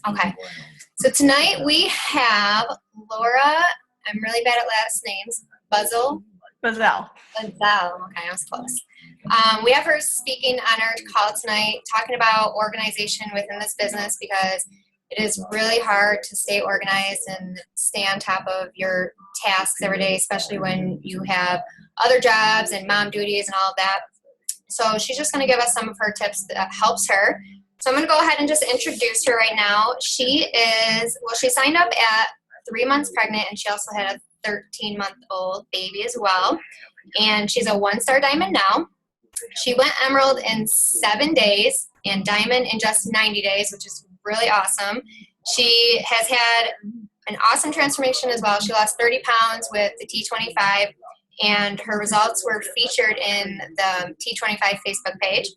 Okay. So tonight we have Laura. I'm really bad at last names. Buzzell. Buzzell. Okay, I was close. We have her speaking on our call tonight, talking about organization within this business because it is really hard to stay organized and stay on top of your tasks every day, especially when you have other jobs and mom duties and all of that. So she's just going to give us some of her tips that helps her. So I'm going to go ahead and just introduce her right now. She signed up at 3 months pregnant, and she also had a 13-month-old baby as well. And she's a 1-star diamond now. She went emerald in 7 days and diamond in just 90 days, which is really awesome. She has had an awesome transformation as well. She lost 30 pounds with the T25, and her results were featured in the T25 Facebook page.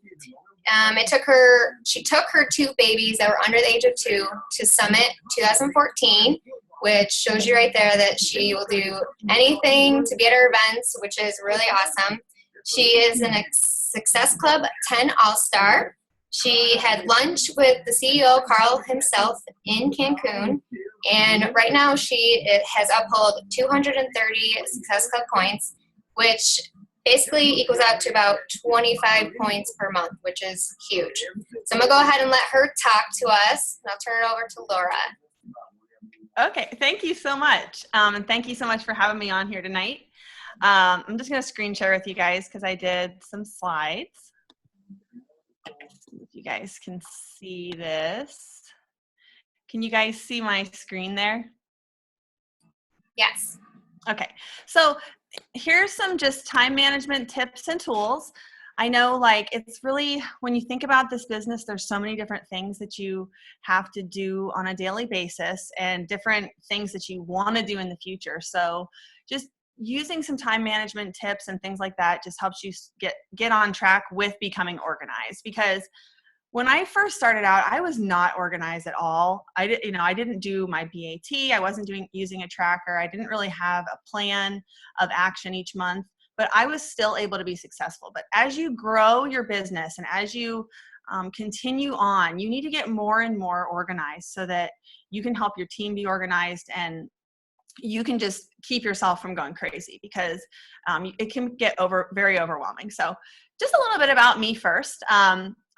She took her 2 babies that were under the age of 2 to Summit 2014, which shows you right there that she will do anything to be at her events, which is really awesome. She is an Success Club 10 All-Star. She had lunch with the CEO, Carl himself, in Cancun. And right now she has upheld 230 Success Club points, which basically equals out to about 25 points per month, which is huge. So I'm going to go ahead and let her talk to us, and I'll turn it over to Laura. Okay, thank you so much. And thank you so much for having me on here tonight. I'm just going to screen share with you guys because I did some slides. If you guys can see this. Can you guys see my screen there? Yes. Okay, so here's some just time management tips and tools. I know, it's really, when you think about this business, there's so many different things that you have to do on a daily basis and different things that you want to do in the future. So just using some time management tips and things like that just helps you get on track with becoming organized. Because when I first started out, I was not organized at all. I didn't do my BAT. I wasn't using a tracker. I didn't really have a plan of action each month, but I was still able to be successful. But as you grow your business and as you continue on, you need to get more and more organized so that you can help your team be organized and you can just keep yourself from going crazy because it can get very overwhelming. So just a little bit about me first.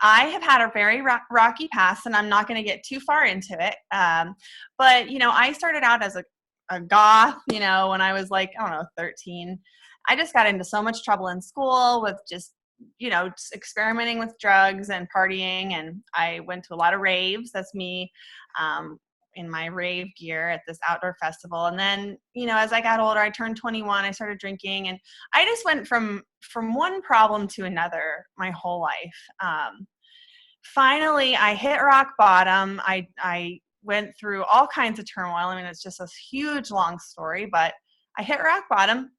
I have had a very rocky past, and I'm not going to get too far into it. But, I started out as a goth, when I was 13. I just got into so much trouble in school with just experimenting with drugs and partying. And I went to a lot of raves. That's me in my rave gear at this outdoor festival. And then, as I got older, I turned 21, I started drinking, and I just went from one problem to another my whole life. Finally, I hit rock bottom. I went through all kinds of turmoil. I mean, it's just a huge, long story, but I hit rock bottom,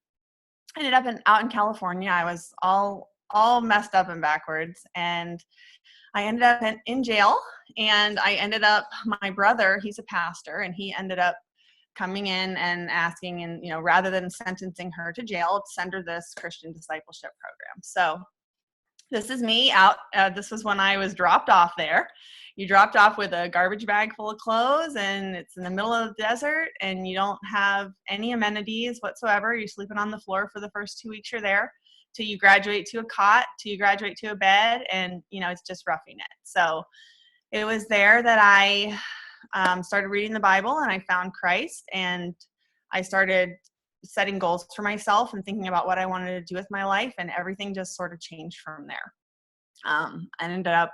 ended up out in California. I was all messed up and backwards, and I ended up in jail, and I ended up, my brother, he's a pastor, and he ended up coming in and asking, and, rather than sentencing her to jail, send her this Christian discipleship program. So this is me out. This was when I was dropped off there. You dropped off with a garbage bag full of clothes, and it's in the middle of the desert, and you don't have any amenities whatsoever. You're sleeping on the floor for the first 2 weeks you're there, till you graduate to a cot, till you graduate to a bed, and, it's just roughing it. So it was there that I started reading the Bible, and I found Christ, and I started setting goals for myself and thinking about what I wanted to do with my life, and everything just sort of changed from there. I ended up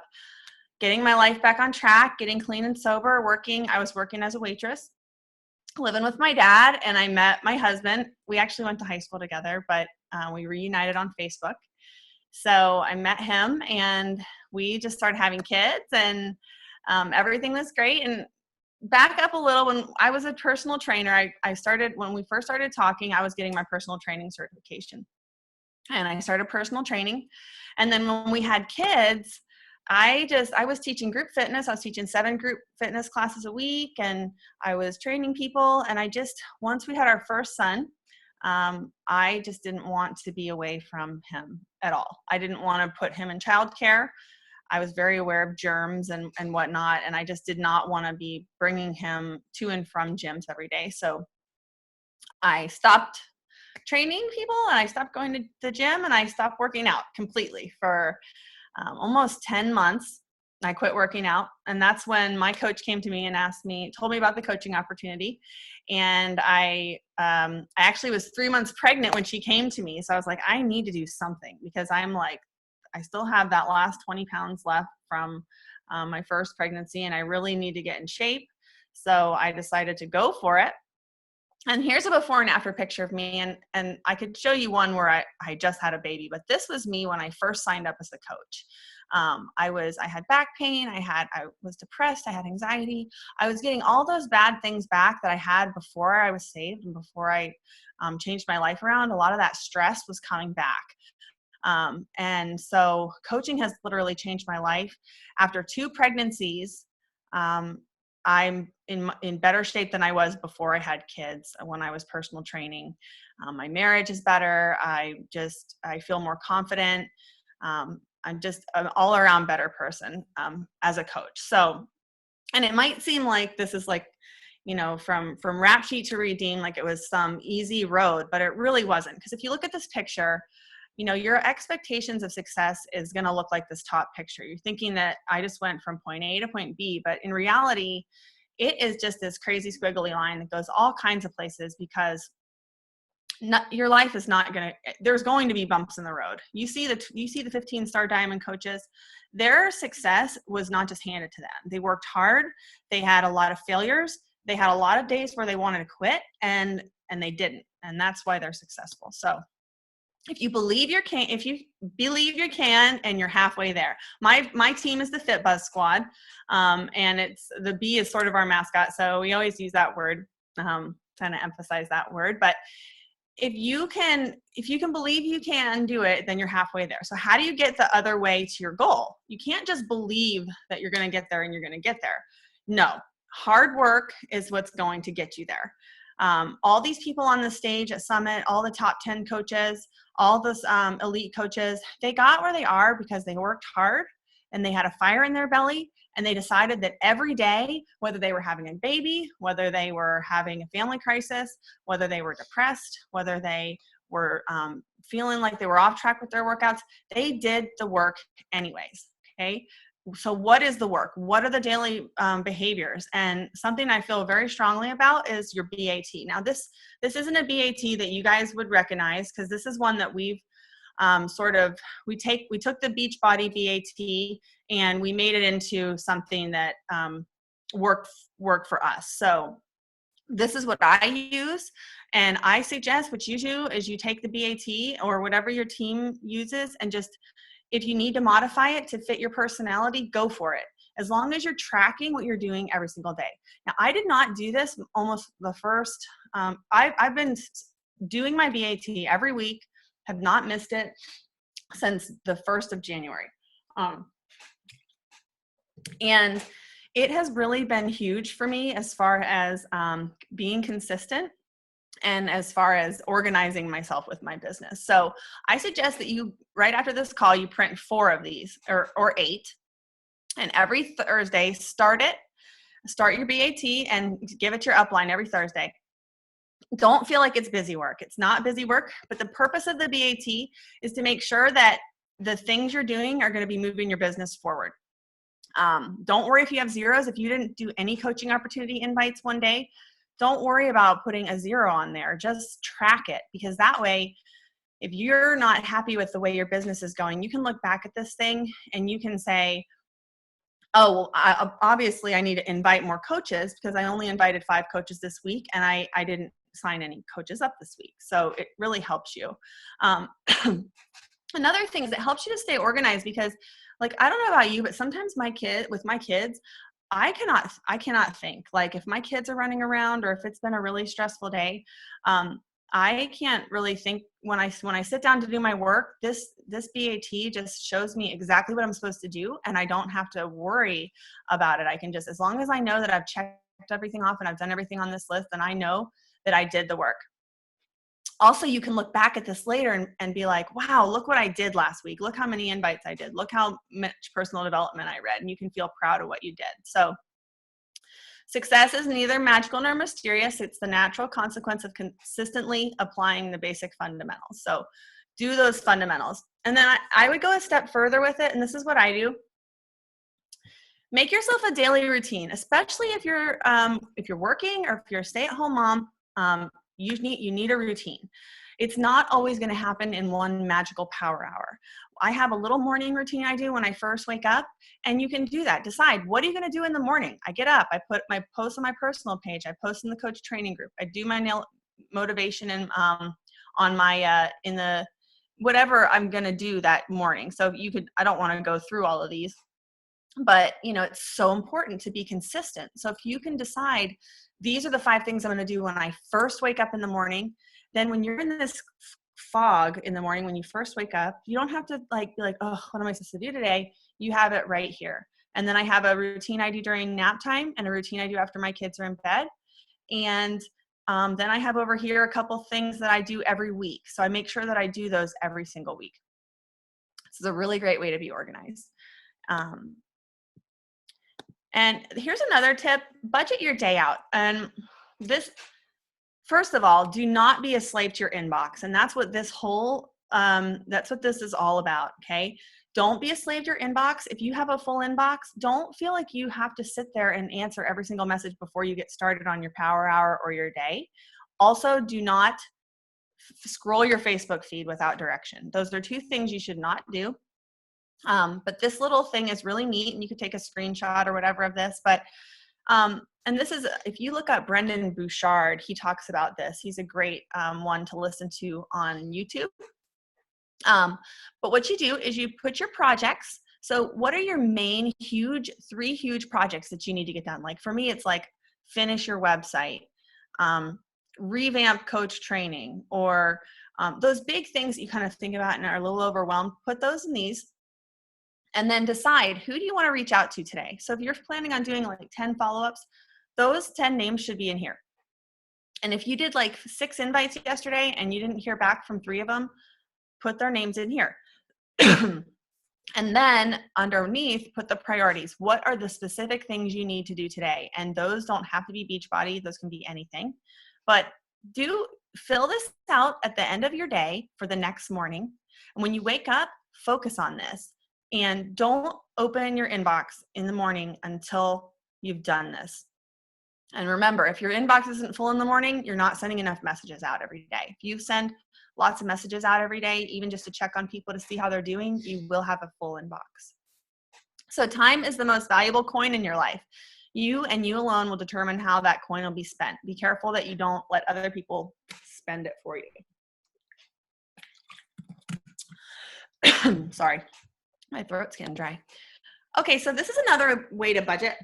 getting my life back on track, getting clean and sober, working. I was working as a waitress, living with my dad, and I met my husband. We actually went to high school together, but we reunited on Facebook. So I met him, and we just started having kids, and everything was great. And back up a little, when I was a personal trainer, when we first started talking, I was getting my personal training certification, and I started personal training. And then when we had kids, I was teaching group fitness. I was teaching 7 group fitness classes a week, and I was training people. And once we had our first son, I just didn't want to be away from him at all. I didn't want to put him in childcare. I was very aware of germs and whatnot, and I just did not want to be bringing him to and from gyms every day. So I stopped training people, and I stopped going to the gym, and I stopped working out completely for almost 10 months. I quit working out. And that's when my coach came to me and told me about the coaching opportunity. And I actually was 3 months pregnant when she came to me. So I was like, I need to do something, because I'm like, I still have that last 20 pounds left from my first pregnancy, and I really need to get in shape. So I decided to go for it. And here's a before and after picture of me. And I could show you one where I just had a baby, but this was me when I first signed up as a coach. I had back pain. I was depressed. I had anxiety. I was getting all those bad things back that I had before I was saved and before I changed my life around. A lot of that stress was coming back. And so coaching has literally changed my life. After 2 pregnancies, I'm in better shape than I was before I had kids, when I was personal training. My marriage is better. I feel more confident. I'm just an all around better person as a coach. So, and it might seem like this is like, from rap sheet to redeem, like it was some easy road, but it really wasn't. Because if you look at this picture, your expectations of success is going to look like this top picture. You're thinking that I just went from point A to point B, but in reality, it is just this crazy squiggly line that goes all kinds of places, because your life is not going to, there's going to be bumps in the road. You see the 15-star diamond coaches, their success was not just handed to them. They worked hard. They had a lot of failures. They had a lot of days where they wanted to quit, and they didn't. And that's why they're successful. So if you believe you can, and you're halfway there. My team is the Fit Buzz Squad, and it's the B is sort of our mascot, so we always use that word, kind of emphasize that word. But if you can believe you can do it, then you're halfway there. So how do you get the other way to your goal? You can't just believe that you're going to get there and you're going to get there. No, hard work is what's going to get you there. All these people on the stage at Summit, all the top 10 coaches, all those elite coaches, they got where they are because they worked hard and they had a fire in their belly, and they decided that every day, whether they were having a baby, whether they were having a family crisis, whether they were depressed, whether they were feeling like they were off track with their workouts, they did the work anyways, okay? So what is the work? What are the daily behaviors? And something I feel very strongly about is your BAT. Now, this isn't a BAT that you guys would recognize, because this is one that we've we took the Beachbody BAT and we made it into something that worked for us. So this is what I use, and I suggest what you do is you take the BAT or whatever your team uses, and just, if you need to modify it to fit your personality, go for it. As long as you're tracking what you're doing every single day. Now, I did not do this almost the first, I've been doing my BAT every week, have not missed it since the 1st of January. And it has really been huge for me as far as being consistent and as far as organizing myself with my business. So I suggest that you, right after this call, you print 4 of these or 8. And every Thursday, start your BAT and give it your upline every Thursday. Don't feel like it's busy work. It's not busy work, but the purpose of the BAT is to make sure that the things you're doing are going to be moving your business forward. Don't worry if you have zeros. If you didn't do any coaching opportunity invites one day, don't worry about putting a 0 on there. Just track it, because that way, if you're not happy with the way your business is going, you can look back at this thing and you can say, oh, well, obviously I need to invite more coaches, because I only invited 5 coaches this week and I didn't sign any coaches up this week. So it really helps you. Another thing is it helps you to stay organized, because like, I don't know about you, but sometimes with my kids, I cannot think. Like, if my kids are running around or if it's been a really stressful day, I can't really think when I sit down to do my work. This BAT just shows me exactly what I'm supposed to do, and I don't have to worry about it. I can just, as long as I know that I've checked everything off and I've done everything on this list, then I know that I did the work. Also, you can look back at this later and be like, wow, look what I did last week. Look how many invites I did. Look how much personal development I read. And you can feel proud of what you did. So success is neither magical nor mysterious. It's the natural consequence of consistently applying the basic fundamentals. So do those fundamentals. And then I would go a step further with it. And this is what I do. Make yourself a daily routine, especially if you're working or if you're a stay-at-home mom. You need a routine. It's not always going to happen in one magical power hour. I have a little morning routine I do when I first wake up, and you can do that. Decide, what are you going to do in the morning? I get up, I put my post on my personal page, I post in the coach training group, I do my nail motivation and on my in the whatever I'm going to do that morning. So I don't want to go through all of these, but it's so important to be consistent. So if you can decide, these are the 5 things I'm going to do when I first wake up in the morning, then when you're in this fog in the morning, when you first wake up, you don't have to be like, oh, what am I supposed to do today? You have it right here. And then I have a routine I do during nap time and a routine I do after my kids are in bed. And then I have over here a couple things that I do every week. So I make sure that I do those every single week. This is a really great way to be organized. And here's another tip: budget your day out. And this, first of all, do not be a slave to your inbox. And that's what this is all about. Okay. Don't be a slave to your inbox. If you have a full inbox, don't feel like you have to sit there and answer every single message before you get started on your power hour or your day. Also, do not scroll your Facebook feed without direction. Those are 2 things you should not do. But this little thing is really neat, and you could take a screenshot or whatever of this. But and this is, if you look up Brendan Bouchard, he talks about this. He's a great one to listen to on YouTube. But what you do is you put your projects. So what are your main 3 huge projects that you need to get done? Like for me, it's like finish your website, revamp coach training, or those big things that you kind of think about and are a little overwhelmed. Put those in these. And then decide, who do you want to reach out to today? So if you're planning on doing like 10 follow-ups, those 10 names should be in here. And if you did like 6 invites yesterday and you didn't hear back from 3 of them, put their names in here. And then underneath, put the priorities. What are the specific things you need to do today? And those don't have to be Beachbody. Those can be anything. But fill this out at the end of your day for the next morning. And when you wake up, focus on this. And don't open your inbox in the morning until you've done this. And remember, if your inbox isn't full in the morning, you're not sending enough messages out every day. If you send lots of messages out every day, even just to check on people to see how they're doing, you will have a full inbox. So time is the most valuable coin in your life. You and you alone will determine how that coin will be spent. Be careful that you don't let other people spend it for you. Sorry. My throat's getting dry. Okay, so this is another way to budget.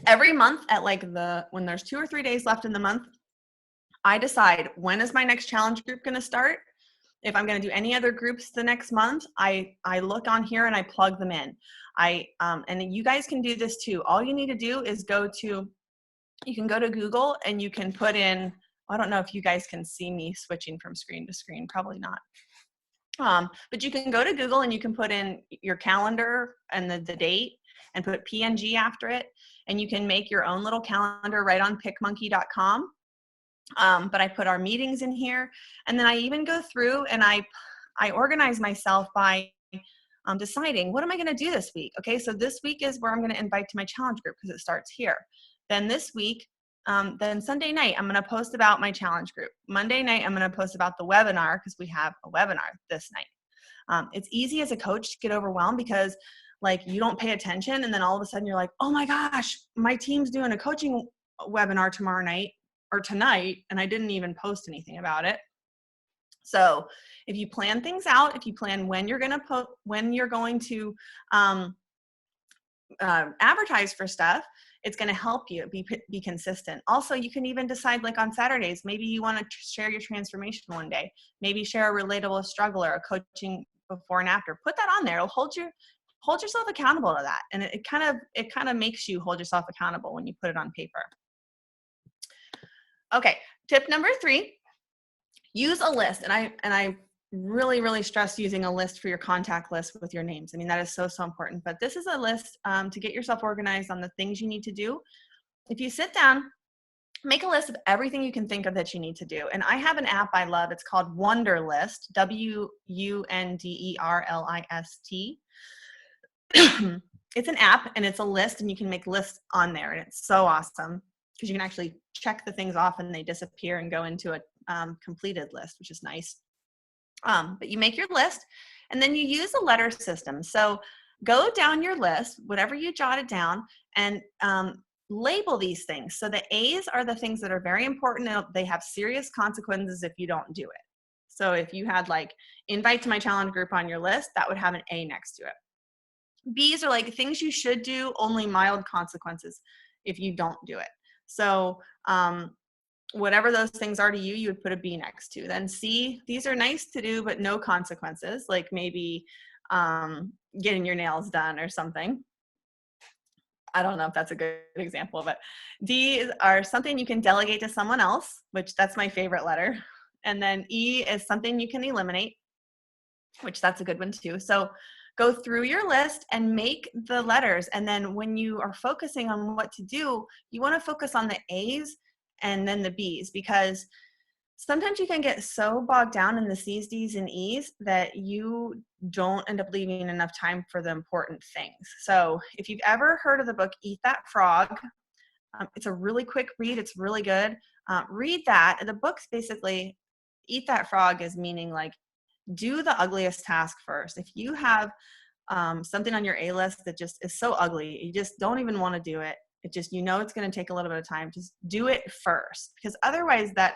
Every month at when there's 2 or 3 days left in the month, I decide, when is my next challenge group going to start? If I'm going to do any other groups the next month, I look on here and I plug them in. And you guys can do this too. All you need to do is you can go to Google and you can put in, I don't know if you guys can see me switching from screen to screen, probably not. But you can go to Google and you can put in your calendar and the date and put PNG after it. And you can make your own little calendar right on pickmonkey.com. But I put our meetings in here. And then I even go through and I organize myself by deciding, what am I going to do this week? Okay, so this week is where I'm going to invite to my challenge group because it starts here. Then this week, then Sunday night, I'm going to post about my challenge group. Monday night, I'm going to post about the webinar because we have a webinar this night. It's easy as a coach to get overwhelmed because you don't pay attention. And then all of a sudden you're like, oh my gosh, my team's doing a coaching webinar tomorrow night or tonight. And I didn't even post anything about it. So if you plan things out, if you plan when you're going to advertise for stuff, it's going to help you be consistent. Also, you can even decide on Saturdays, maybe you want to share your transformation one day, maybe share a relatable struggle or a coaching before and after. Put that on there. It'll hold yourself accountable to that. And it kind of makes you hold yourself accountable when you put it on paper. Okay. Tip number 3, use a list. And I really, really stress using a list for your contact list with your names. I mean, that is so, so important. But this is a list to get yourself organized on the things you need to do. If you sit down, make a list of everything you can think of that you need to do. And I have an app I love. It's called Wunderlist, Wunderlist. It's an app and it's a list, and you can make lists on there. And it's so awesome because you can actually check the things off and they disappear and go into a completed list, which is nice. But you make your list and then you use a letter system. So go down your list, whatever you jotted down, and label these things. So the A's are the things that are very important and they have serious consequences if you don't do it. So if you had like invite to my challenge group on your list, that would have an A next to it. B's are like things you should do, only mild consequences if you don't do it. So whatever those things are to you, you would put a B next to. Then C, these are nice to do, but no consequences, like maybe getting your nails done or something. I don't know if that's a good example, but D are something you can delegate to someone else, which that's my favorite letter. And then E is something you can eliminate, which that's a good one too. So go through your list and make the letters. And then when you are focusing on what to do, you want to focus on the A's and then the B's, because sometimes you can get so bogged down in the C's, D's, and E's that you don't end up leaving enough time for the important things. So if you've ever heard of the book, Eat That Frog, it's a really quick read. It's really good. Read that. The book's basically, Eat That Frog is meaning like, do the ugliest task first. If you have something on your A list that just is so ugly, you just don't even want to do it. It just, you know, it's going to take a little bit of time. Just do it first, because otherwise that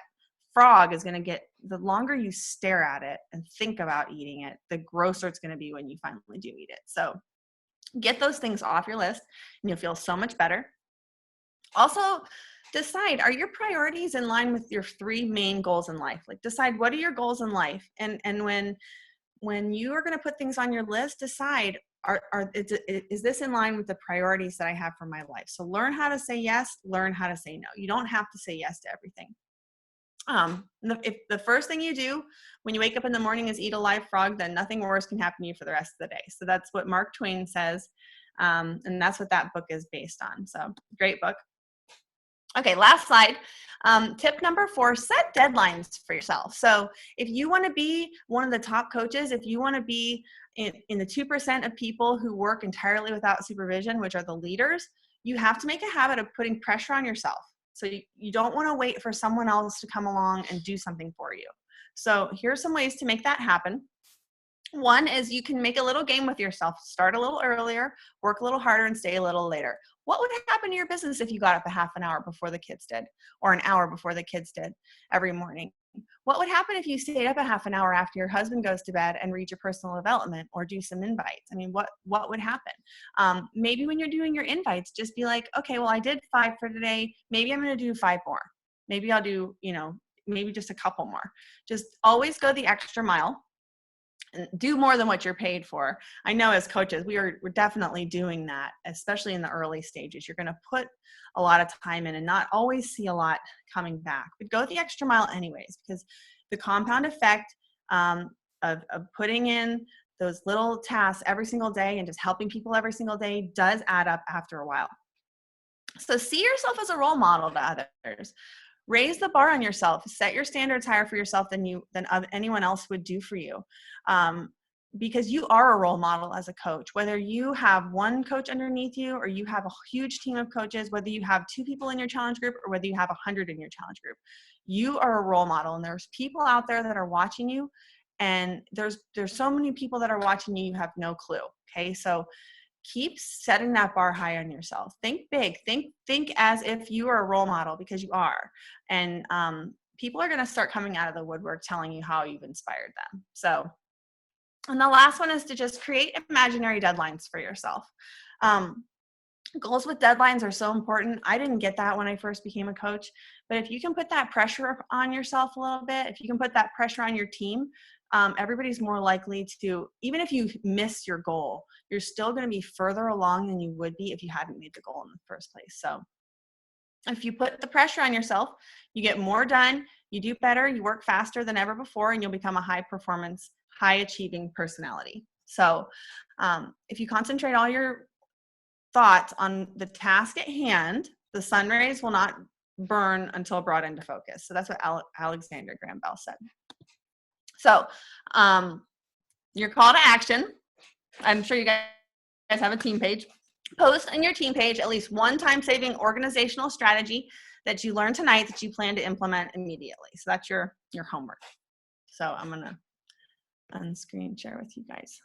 frog is going to get, the longer you stare at it and think about eating it, the grosser it's going to be when you finally do eat it. So get those things off your list and you'll feel so much better. Also, decide, are your priorities in line with your 3 main goals in life? Like decide, what are your goals in life? And when you are going to put things on your list, decide, is this in line with the priorities that I have for my life? So learn how to say yes, learn how to say no. You don't have to say yes to everything. If the first thing you do when you wake up in the morning is eat a live frog, then nothing worse can happen to you for the rest of the day. So that's what Mark Twain says. And that's what that book is based on. So great book. Okay, last slide. Tip number 4, set deadlines for yourself. So if you want to be one of the top coaches, if you want to be in the 2% of people who work entirely without supervision, which are the leaders, you have to make a habit of putting pressure on yourself. So you don't want to wait for someone else to come along and do something for you. So here's some ways to make that happen. One is you can make a little game with yourself. Start a little earlier, work a little harder, and stay a little later. What would happen to your business if you got up a half an hour before the kids did, or an hour before the kids did every morning? What would happen if you stayed up a half an hour after your husband goes to bed and read your personal development or do some invites? I mean, what would happen? Maybe when you're doing your invites, just be like, okay, well, I did 5 for today. Maybe I'm going to do 5 more. Maybe I'll do, maybe just a couple more. Just always go the extra mile. And do more than what you're paid for. I know as coaches, we're definitely doing that, especially in the early stages. You're going to put a lot of time in and not always see a lot coming back, but go the extra mile anyways, because the compound effect of putting in those little tasks every single day and just helping people every single day does add up after a while. So see yourself as a role model to others. Raise the bar on yourself. Set your standards higher for yourself than anyone else would do for you. Because you are a role model as a coach. Whether you have one coach underneath you or you have a huge team of coaches, whether you have 2 people in your challenge group or whether you have 100 in your challenge group, you are a role model. And there's people out there that are watching you. And there's so many people that are watching you, you have no clue. Okay, so keep setting that bar high on yourself. Think big. Think as if you are a role model, because you are. And people are going to start coming out of the woodwork telling you how you've inspired them. So, and the last one is to just create imaginary deadlines for yourself. Goals with deadlines are so important. I didn't get that when I first became a coach, but if you can put that pressure on yourself a little bit, if you can put that pressure on your team, everybody's more likely to, even if you miss your goal, you're still going to be further along than you would be if you hadn't made the goal in the first place. So if you put the pressure on yourself, you get more done, you do better, you work faster than ever before, and you'll become a high performance, high achieving personality. So if you concentrate all your thoughts on the task at hand, the sun rays will not burn until brought into focus. So that's what Alexander Graham Bell said. So your call to action, I'm sure you guys have a team page. Post on your team page at least one time-saving organizational strategy that you learned tonight that you plan to implement immediately. So that's your homework. So I'm going to unscreen share with you guys.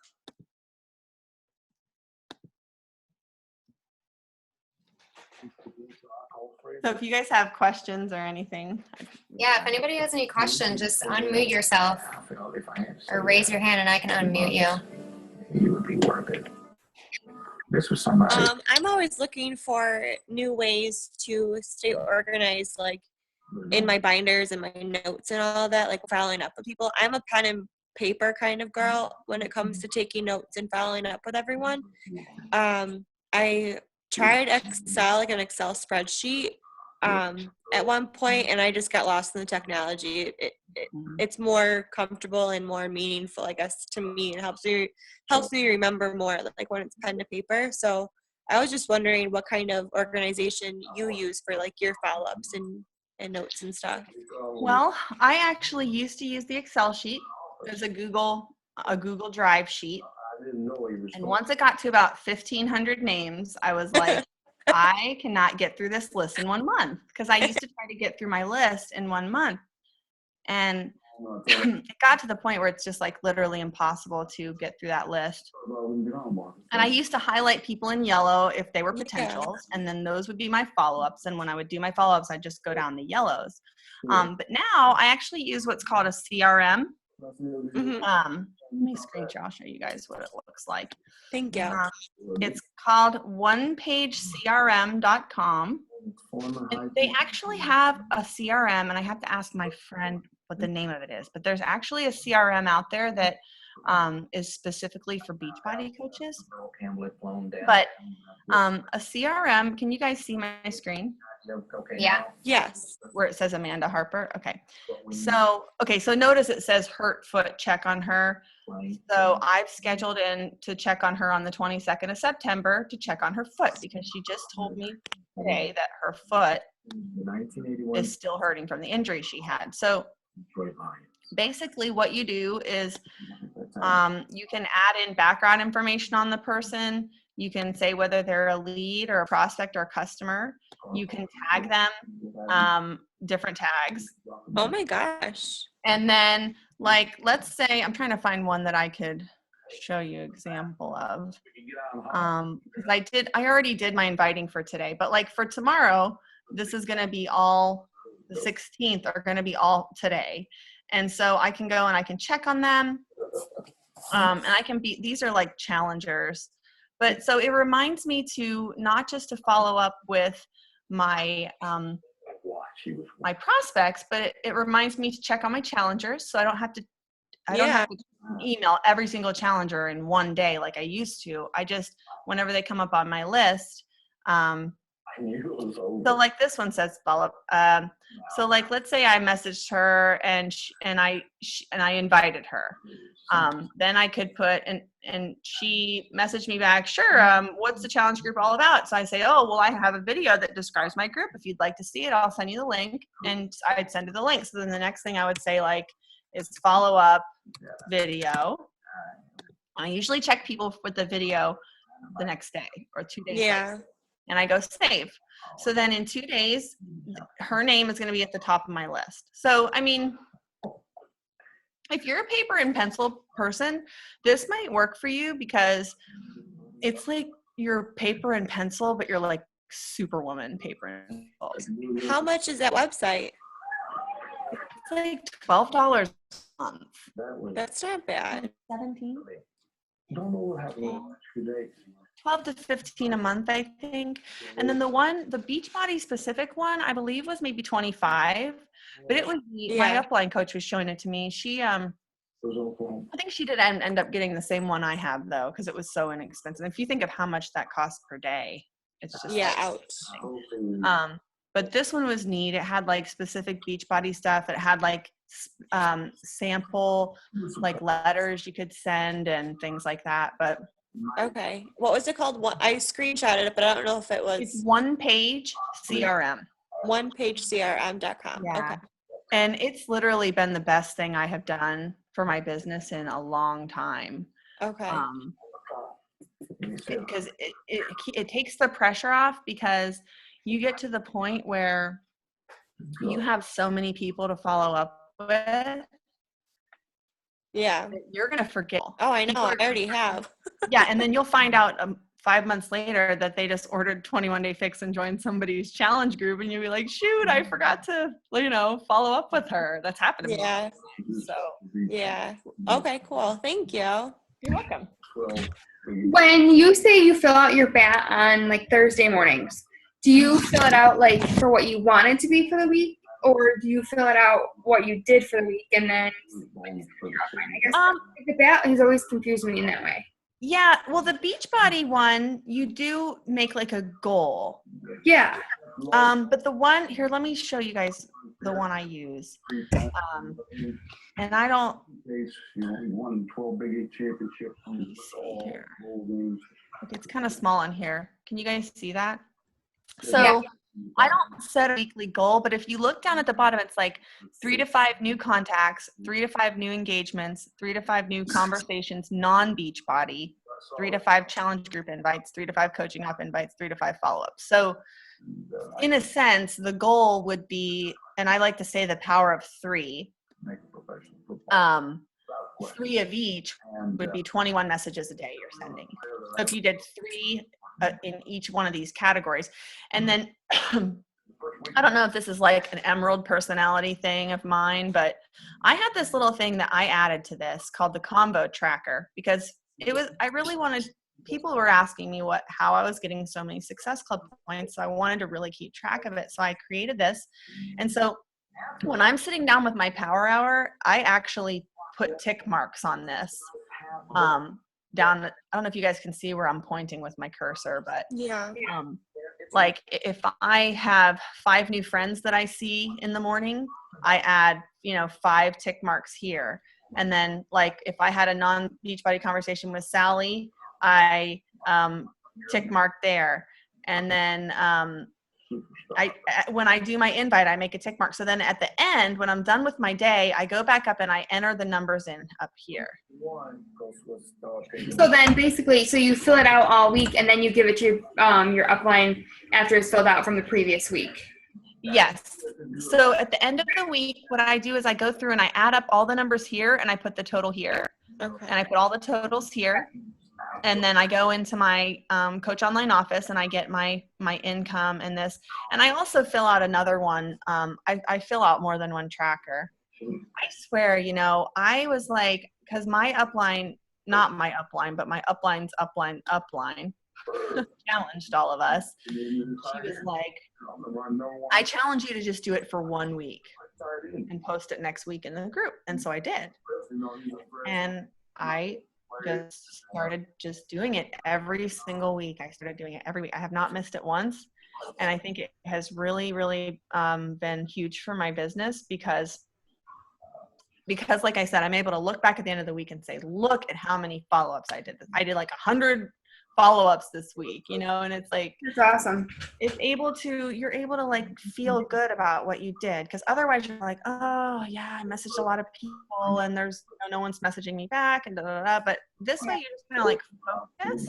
So if you guys have questions or anything. Yeah, if anybody has any questions, just unmute yourself or raise your hand and I can unmute you. You would be worth it. This was somebody. I'm always looking for new ways to stay organized, like in my binders and my notes and all that, like following up with people. I'm a pen and paper kind of girl when it comes to taking notes and following up with everyone. I tried Excel, like an Excel spreadsheet, at one point, and I just got lost in the technology. It's more comfortable and more meaningful, I guess, to me. It helps me remember more, like when it's pen to paper. So I was just wondering what kind of organization you use for like your follow-ups and notes and stuff. Well, I actually used to use the Excel sheet. There's a Google Drive sheet. And once it got to about 1,500 names, I was like, I cannot get through this list in 1 month, because I used to try to get through my list in 1 month. And it got to the point where it's just like literally impossible to get through that list. And I used to highlight people in yellow if they were potentials, and then those would be my follow-ups. And when I would do my follow-ups, I'd just go down the yellows. But now I actually use what's called a CRM. Let me screen share. I'll show you guys what it looks like. Thank you. It's called onepagecrm.com. And they actually have a CRM, and I have to ask my friend what the name of it is, but there's actually a CRM out there that is specifically for Beachbody coaches. But a CRM, can you guys see my screen? Yeah. Yes. Where it says Amanda Harper. Okay. So notice it says hurt foot, check on her. So I've scheduled in to check on her on the 22nd of September to check on her foot, because she just told me today that her foot is still hurting from the injury she had. So basically what you do is you can add in background information on the person. You can say whether they're a lead or a prospect or a customer. You can tag them, different tags. Oh my gosh. And then, like, let's say, I'm trying to find one that I could show you an example of. Because I already did my inviting for today, but like for tomorrow, this is going to be all, the 16th are going to be all today. And so I can go and I can check on them. And I can these are like challengers. But so it reminds me to not just to follow up with my my prospects, but it reminds me to check on my challengers, so I don't have to email every single challenger in one day like I used to. I just, whenever they come up on my list, so like this one says follow up. So like, let's say I messaged her and I invited her. Then I could put, and she messaged me back, sure, what's the challenge group all about? So I say, oh, well, I have a video that describes my group. If you'd like to see it, I'll send you the link. And I'd send her the link. So then the next thing I would say, like, is follow up video. I usually check people with the video the next day or 2 days later. And I go save. So then in 2 days, her name is going to be at the top of my list. So, I mean, if you're a paper and pencil person, this might work for you, because it's like you're paper and pencil, but you're like superwoman paper and pencil. How much is that website? It's like $12 a month. That's not bad. 17. Don't know what happened 2 days. 12 to 15 a month, I think. And then the Beachbody specific one, I believe was maybe 25, but it was, my upline coach was showing it to me. She, I think she did end up getting the same one I have though, because it was so inexpensive. If you think of how much that costs per day, it's just ouch. but this one was neat. It had like specific Beachbody stuff. It had like sample like letters you could send and things like that. But Okay. What was it called? What I screenshotted it, but I don't know if it it's was one page CRM. onepagecrm.com. Yeah. Okay. And it's literally been the best thing I have done for my business in a long time. Okay. Because it takes the pressure off, because you get to the point where you have so many people to follow up with. Yeah. You're going to forget. Oh, I know. I already have. Yeah. And then you'll find out 5 months later that they just ordered 21 Day Fix and joined somebody's challenge group. And you'll be like, shoot, I forgot to, follow up with her. That's happened to me. Yeah. So, Yeah. Okay, cool. Thank you. you're welcome. When you say you fill out your BAT on like Thursday mornings, do you fill it out like for what you want it to be for the week, or do you fill it out what you did for the week and then I guess the BAT has always confused me in that way. Yeah. Well, the Beachbody one, you do make like a goal. Yeah. But the one here, let me show you guys the one I use. And I don't. Won 12 Big 8 championships. Let me see here. Okay, it's kind of small on here. Can you guys see that? So Yeah. I don't set a weekly goal, but if you look down at the bottom, it's like 3 to 5 new contacts, 3 to 5 new engagements, 3 to 5 new conversations, non-Beachbody, 3 to 5 challenge group invites, 3 to 5 coaching up invites, 3 to 5 follow-ups. So in a sense, the goal would be, and I like to say the power of 3, 3 of each would be 21 messages a day you're sending. So if you did 3 in each one of these categories, and then I don't know if this is like an emerald personality thing of mine, but I had this little thing that I added to this called the combo tracker, because I really wanted, people were asking me how I was getting so many Success Club points. So I wanted to really keep track of it. So I created this. And so when I'm sitting down with my power hour, I actually put tick marks on this down. I don't know if you guys can see where I'm pointing with my cursor, but Yeah. like if I have 5 new friends that I see in the morning, I add, 5 tick marks here. And then like if I had a non-Beachbody conversation with Sally, I tick mark there. And then when I do my invite, I make a tick mark. So then at the end, when I'm done with my day, I go back up and I enter the numbers in up here. So then basically, so you fill it out all week and then you give it to your upline after it's filled out from the previous week. Yes. So at the end of the week, what I do is I go through and I add up all the numbers here and I put the total here. Okay. And I put all the totals here. And then I go into my Coach Online office and I get my income and this. And I also fill out another one. I fill out more than one tracker. I swear, I was like, because my upline, not my upline, but my upline's upline challenged all of us. She was like, I challenge you to just do it for 1 week and post it next week in the group. And so I did. And I just started just doing it every single week. I started doing it every week. I have not missed it once. And I think it has really, really been huge for my business because like I said, I'm able to look back at the end of the week and say, look at how many follow-ups I did. I did like 100 follow-ups this week, and it's like, That's awesome. you're able to like feel good about what you did. Cause otherwise you're like, oh yeah, I messaged a lot of people and there's no one's messaging me back and but this way you're just kind of like focused.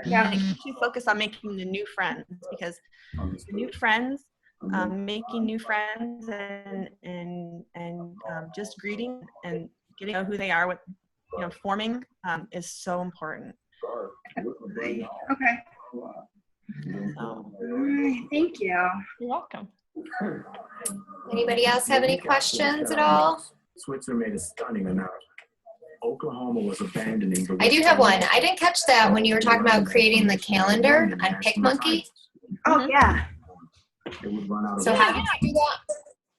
Yeah. And it keeps you focused on making the new friends, because the new friends, making new friends and just greeting and getting to know who they are with, forming is so important. Okay. So, All right. Thank you. you're welcome. Anybody else have any questions at all? Switzerland made a stunning announcement. Oklahoma was abandoning the. I do have one. I didn't catch that when you were talking about creating the calendar on PicMonkey. Oh yeah. It would run out of So how did you do that?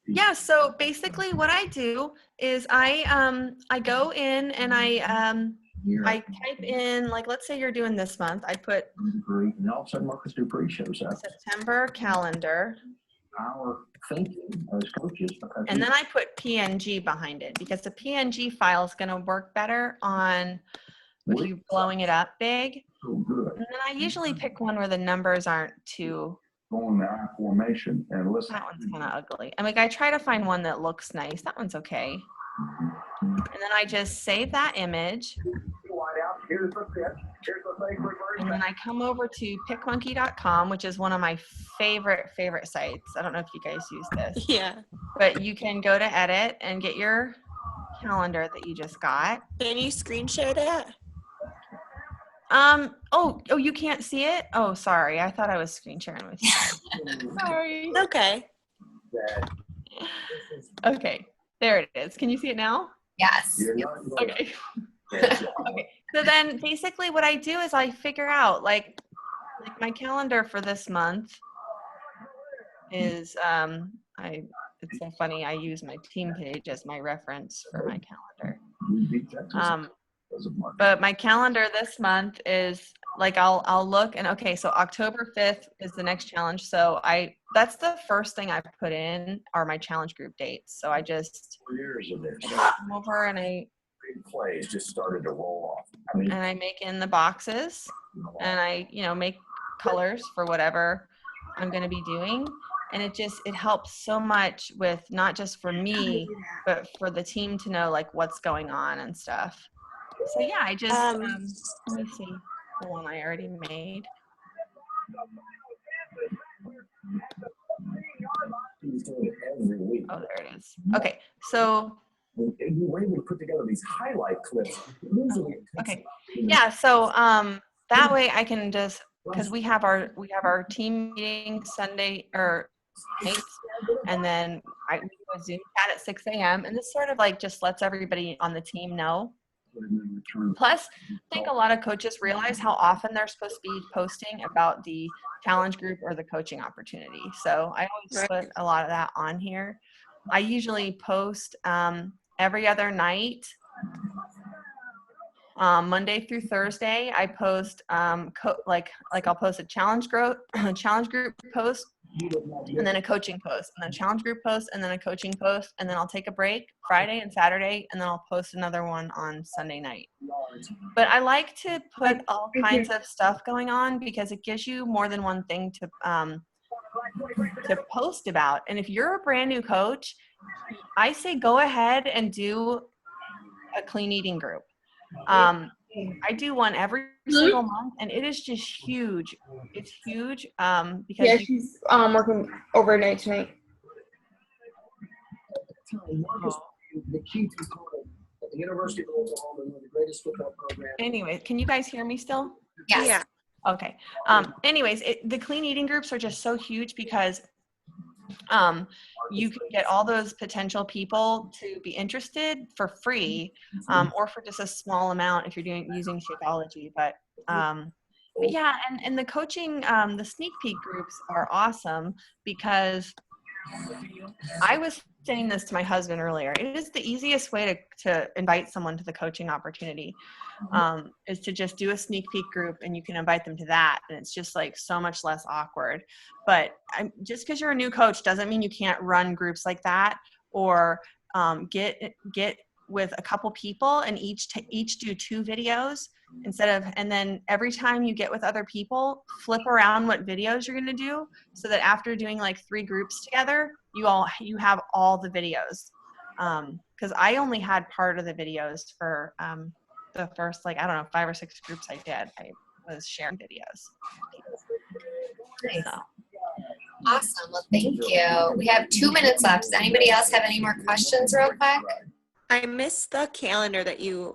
Yeah, so basically what I do is I go in and I type in, like, let's say you're doing this month. I put And all of a sudden, Marcus Dupree shows up. September calendar, Our thinking as coaches, because and then I put PNG behind it because the PNG file is going to work better on if you're blowing it up big. so good. And then I usually pick one where the numbers aren't too. Going to I formation and listen. That one's kind of ugly. I mean, I try to find one that looks nice. That one's okay. And then I just save that image. Here's the pitch. Here's the fake reverse. And then I come over to pickmonkey.com, which is one of my favorite sites. I don't know if you guys use this, Yeah. but you can go to edit and get your calendar that you just got. Can you screen share that? Oh, you can't see it? Oh, sorry. I thought I was screen sharing with you. Sorry. Okay. Okay. There it is. Can you see it now? Yes. You're not going Okay. to Okay. So then basically what I do is I figure out like my calendar for this month is it's so funny. I use my team page as my reference for my calendar. beat Texas because of Marcus. But my calendar this month is like I'll look and okay, so October 5th is the next challenge. So that's the first thing I put in are my challenge group dates. So I just 4 years of this. come over and I Big plays just started to roll off. I mean, make in the boxes and I make colors for whatever I'm going to be doing. And it helps so much with not just for me, but for the team to know like what's going on and stuff. So yeah, I just, let me see the one I already made. he's doing it every week. Oh, there it is. Okay. So, And you were able to put together these highlight clips. okay. Yeah. So, that way I can just, cause we have our team meeting Sunday or nights, and then we do a Zoom chat at 6 a.m. and this sort of like just lets everybody on the team know. Plus, I think a lot of coaches realize how often they're supposed to be posting about the challenge group or the coaching opportunity. So I always put a lot of that on here. I usually post every other night, Monday through Thursday. I post like I'll post a challenge group post, and then a coaching post, and then a challenge group post, and then a coaching post, and then I'll take a break Friday and Saturday, and then I'll post another one on Sunday night. But I like to put all kinds of stuff going on because it gives you more than one thing to post about. And if you're a brand new coach, I say go ahead and do a clean eating group. I do one every single month, and it is just huge. It's huge because she's working overnight tonight. The key to college at the University of Oklahoma, one of the greatest football programs. Anyway, can you guys hear me still? Yes. Yeah. Okay. Anyways, the clean eating groups are just so huge because you can get all those potential people to be interested for free, or for just a small amount if you're using Shakeology. But yeah, and the coaching, the sneak peek groups are awesome because I was saying this to my husband earlier. It is the easiest way to invite someone to the coaching opportunity, is to just do a sneak peek group and you can invite them to that. And it's just like so much less awkward. But just because you're a new coach doesn't mean you can't run groups like that, or get with a couple people and each do 2 videos and then every time you get with other people, flip around what videos you're going to do so that after doing like 3 groups together, you have all the videos. Because I only had part of the videos for the first 5 or 6 groups I did. I was sharing videos. Nice. So. Awesome. Well, thank you. We have 2 minutes left. Does anybody else have any more questions real quick? I missed the calendar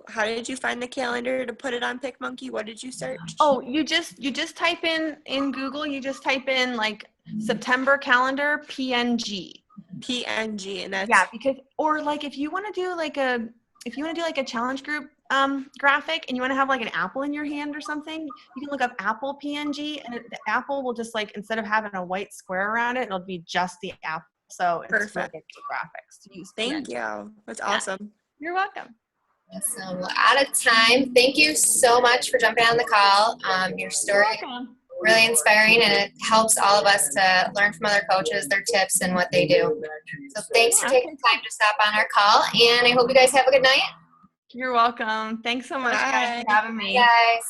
how did you find the calendar to put it on PickMonkey? What did you search? Oh, you just type in Google, you just type in like September calendar PNG. PNG, and that's Yeah, or like if you want to do like a challenge group graphic and you want to have like an apple in your hand or something, you can look up apple PNG, and the apple will just like, instead of having a white square around it, it'll be just the apple. So it's Perfect. really good for graphics to use. Thank PNG. you. That's awesome. You're welcome. Awesome. We're out of time. Thank you so much for jumping on the call. Your story really inspiring, and it helps all of us to learn from other coaches, their tips, and what they do. So thanks for taking the time to stop on our call, and I hope you guys have a good night. You're welcome. Thanks so much, guys, for having me. Bye, guys.